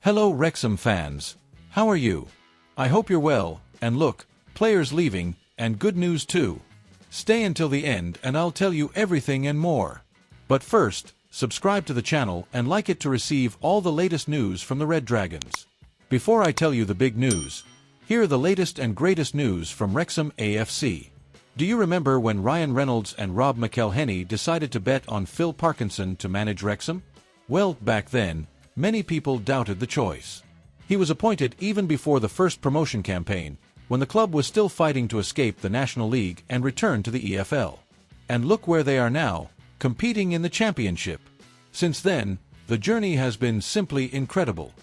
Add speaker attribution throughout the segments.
Speaker 1: Hello Wrexham fans. How are you? I hope you're well, and look, players leaving, and good news too. Stay until the end and I'll tell you everything and more. But first, subscribe to the channel and like it to receive all the latest news from the Red Dragons. Before I tell you the big news, here are the latest and greatest news from Wrexham AFC. Do you remember when Reynolds and McElhenney decided to bet on Phil Parkinson to manage Wrexham? Well, back then, many people doubted the choice. He was appointed even before the first promotion campaign, when the club was still fighting to escape the National League and return to the EFL. And look where they are now, competing in the Championship. Since then, the journey has been simply incredible.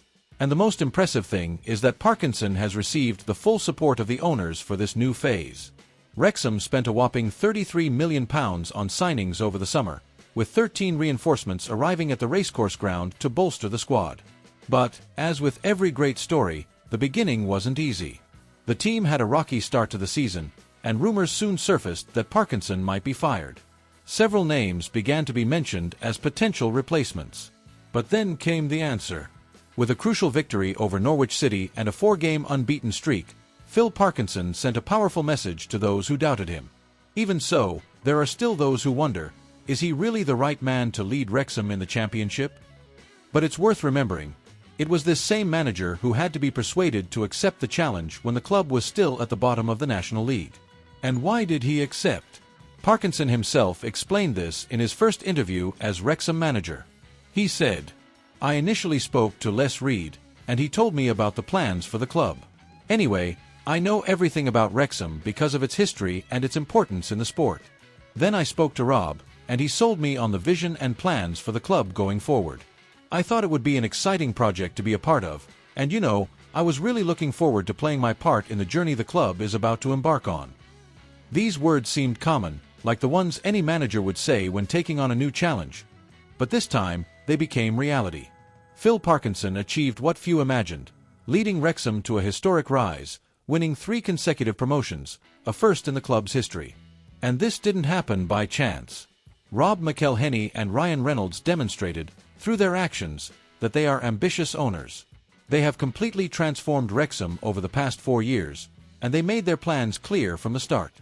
Speaker 1: And the most impressive thing is that Parkinson has received the full support of the owners for this new phase. Wrexham spent a whopping £33 million on signings over the summer, with 13 reinforcements arriving at the racecourse ground to bolster the squad. But, as with every great story, the beginning wasn't easy. The team had a rocky start to the season, and rumors soon surfaced that Parkinson might be fired. Several names began to be mentioned as potential replacements. But then came the answer. With a crucial victory over Norwich City and a 4-game unbeaten streak, Phil Parkinson sent a powerful message to those who doubted him. Even so, there are still those who wonder, is he really the right man to lead Wrexham in the Championship? But it's worth remembering, it was this same manager who had to be persuaded to accept the challenge when the club was still at the bottom of the National League. And why did he accept? Parkinson himself explained this in his first interview as Wrexham manager. He said, "I initially spoke to Les Reed, and he told me about the plans for the club. Anyway, I know everything about Wrexham because of its history and its importance in the sport. Then I spoke to Rob, and he sold me on the vision and plans for the club going forward. I thought it would be an exciting project to be a part of, and I was really looking forward to playing my part in the journey the club is about to embark on." These words seemed common, like the ones any manager would say when taking on a new challenge. But this time, they became reality. Phil Parkinson achieved what few imagined, leading Wrexham to a historic rise, winning 3 consecutive promotions, a first in the club's history. And this didn't happen by chance. Rob McElhenney and Reynolds demonstrated, through their actions, that they are ambitious owners. They have completely transformed Wrexham over the past 4 years, and they made their plans clear from the start.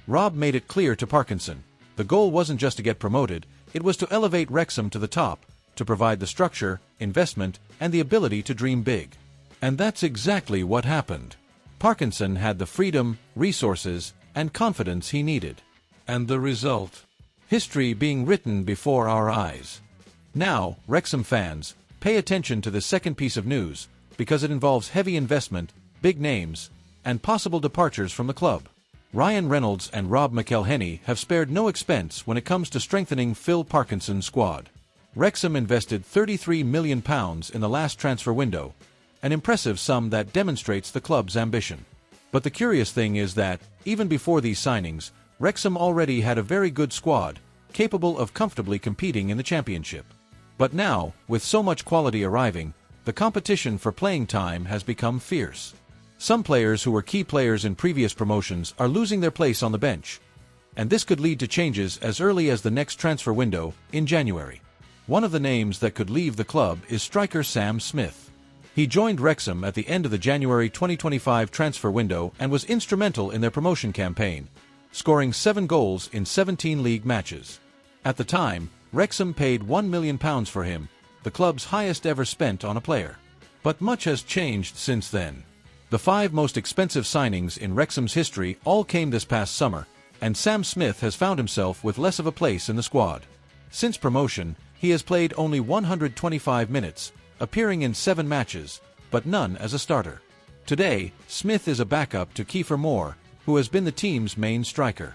Speaker 1: Rob made it clear to Parkinson, the goal wasn't just to get promoted, it was to elevate Wrexham to the top, to provide the structure, investment, and the ability to dream big. And that's exactly what happened. Parkinson had the freedom, resources, and confidence he needed. And the result? History being written before our eyes. Now, Wrexham fans, pay attention to this second piece of news, because it involves heavy investment, big names, and possible departures from the club. Reynolds and Rob McElhenney have spared no expense when it comes to strengthening Phil Parkinson's squad. Wrexham invested £33 million in the last transfer window, an impressive sum that demonstrates the club's ambition. But the curious thing is that, even before these signings, Wrexham already had a very good squad, capable of comfortably competing in the Championship. But now, with so much quality arriving, the competition for playing time has become fierce. Some players who were key players in previous promotions are losing their place on the bench. And this could lead to changes as early as the next transfer window, in January. One of the names that could leave the club is striker Sam Smith. He joined Wrexham at the end of the January 2025 transfer window and was instrumental in their promotion campaign, scoring 7 goals in 17 league matches. At the time, Wrexham paid £1 million for him, the club's highest ever spent on a player. But much has changed since then. The 5 most expensive signings in Wrexham's history all came this past summer, and Sam Smith has found himself with less of a place in the squad. Since promotion, he has played only 125 minutes, appearing in 7 matches, but none as a starter. Today, Smith is a backup to Kiefer Moore, who has been the team's main striker.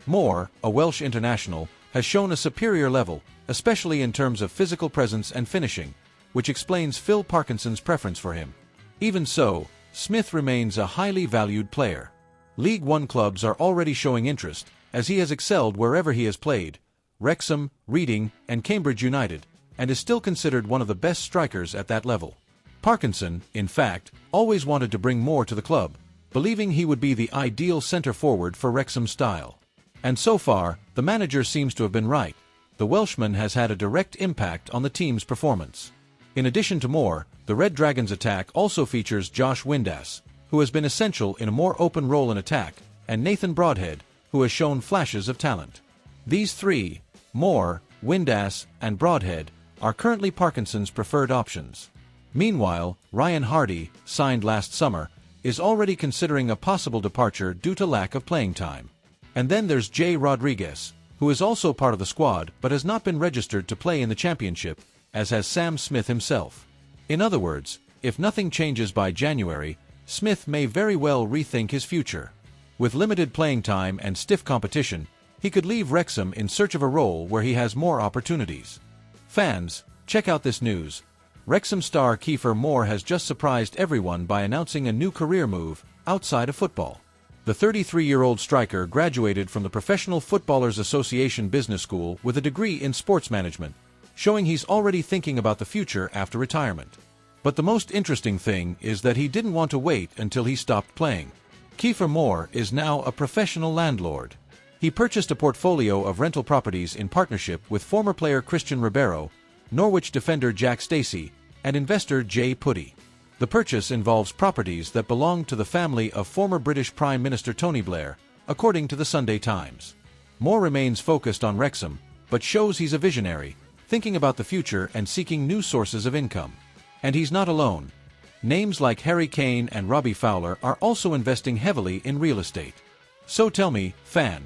Speaker 1: Moore, a Welsh international, has shown a superior level, especially in terms of physical presence and finishing, which explains Phil Parkinson's preference for him. Even so, Smith remains a highly valued player. League One clubs are already showing interest, as he has excelled wherever he has played, Wrexham, Reading, and Cambridge United, and is still considered one of the best strikers at that level. Parkinson, in fact, always wanted to bring Moore to the club, believing he would be the ideal centre-forward for Wrexham's style. And so far, the manager seems to have been right. The Welshman has had a direct impact on the team's performance. In addition to Moore, the Red Dragons attack also features Josh Windass, who has been essential in a more open role in attack, and Nathan Broadhead, who has shown flashes of talent. These three, Moore, Windass, and Broadhead, are currently Parkinson's preferred options. Meanwhile, Ryan Hardy, signed last summer, is already considering a possible departure due to lack of playing time. And then there's Jay Rodriguez, who is also part of the squad but has not been registered to play in the championship, as has Sam Smith himself. In other words, if nothing changes by January, Smith may very well rethink his future. With limited playing time and stiff competition, he could leave Wrexham in search of a role where he has more opportunities. Fans, check out this news. Wrexham star Kiefer Moore has just surprised everyone by announcing a new career move outside of football. The 33-year-old striker graduated from the Professional Footballers Association Business School with a degree in sports management, showing he's already thinking about the future after retirement. But the most interesting thing is that he didn't want to wait until he stopped playing. Kiefer Moore is now a professional landlord. He purchased a portfolio of rental properties in partnership with former player Christian Ribeiro, Norwich defender Jack Stacey, and investor Jay Putty. The purchase involves properties that belonged to the family of former British Prime Minister Tony Blair, according to the Sunday Times. Moore remains focused on Wrexham, but shows he's a visionary, thinking about the future and seeking new sources of income. And he's not alone. Names like Harry Kane and Robbie Fowler are also investing heavily in real estate. So tell me, fan,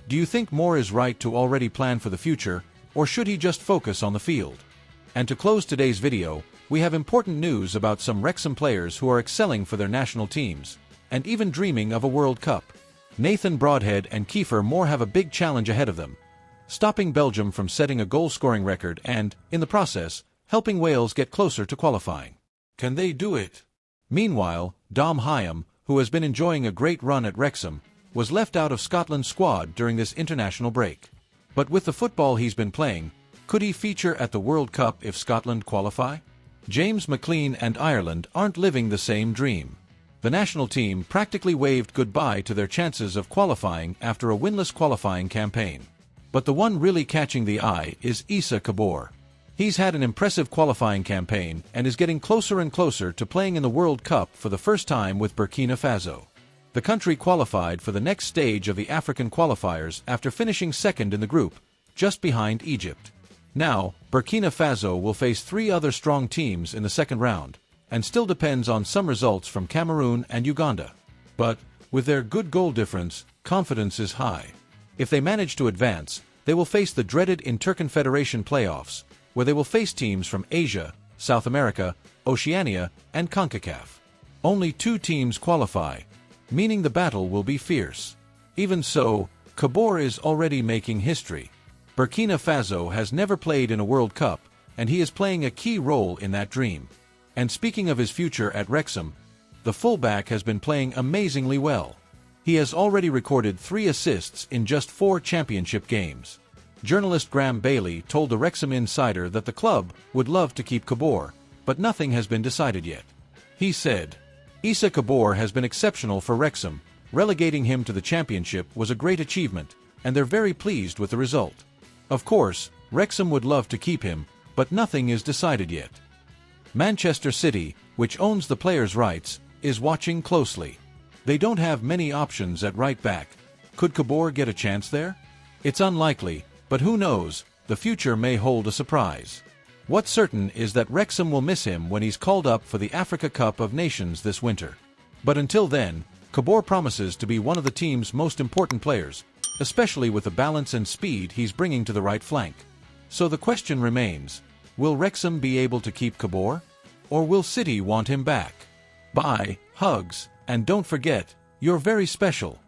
Speaker 1: do you think Moore is right to already plan for the future, or should he just focus on the field? And to close today's video, we have important news about some Wrexham players who are excelling for their national teams, and even dreaming of a World Cup. Nathan Broadhead and Kiefer Moore have a big challenge ahead of them, stopping Belgium from setting a goal-scoring record and, in the process, helping Wales get closer to qualifying. Can they do it? Meanwhile, Dom Hyam, who has been enjoying a great run at Wrexham, was left out of Scotland's squad during this international break. But with the football he's been playing, could he feature at the World Cup if Scotland qualify? James McLean and Ireland aren't living the same dream. The national team practically waved goodbye to their chances of qualifying after a winless qualifying campaign. But the one really catching the eye is Issa Kabor. He's had an impressive qualifying campaign and is getting closer and closer to playing in the World Cup for the first time with Burkina Faso. The country qualified for the next stage of the African qualifiers after finishing second in the group, just behind Egypt. Now, Burkina Faso will face 3 other strong teams in the second round, and still depends on some results from Cameroon and Uganda. But, with their good goal difference, confidence is high. If they manage to advance, they will face the dreaded Interconfederation playoffs, where they will face teams from Asia, South America, Oceania, and CONCACAF. Only 2 teams qualify, meaning the battle will be fierce. Even so, Kabor is already making history. Burkina Faso has never played in a World Cup, and he is playing a key role in that dream. And speaking of his future at Wrexham, the fullback has been playing amazingly well. He has already recorded 3 assists in just 4 championship games. Journalist Graham Bailey told the Wrexham Insider that the club would love to keep Kabor, but nothing has been decided yet. He said, "Issa Kabor has been exceptional for Wrexham. Relegating him to the championship was a great achievement, and they're very pleased with the result. Of course, Wrexham would love to keep him, but nothing is decided yet." Manchester City, which owns the player's rights, is watching closely. They don't have many options at right back. Could Kabor get a chance there? It's unlikely, but who knows, the future may hold a surprise. What's certain is that Wrexham will miss him when he's called up for the Africa Cup of Nations this winter. But until then, Kabor promises to be one of the team's most important players, especially with the balance and speed he's bringing to the right flank. So the question remains, will Wrexham be able to keep Kabor? Or will City want him back? Bye, hugs, and don't forget, you're very special.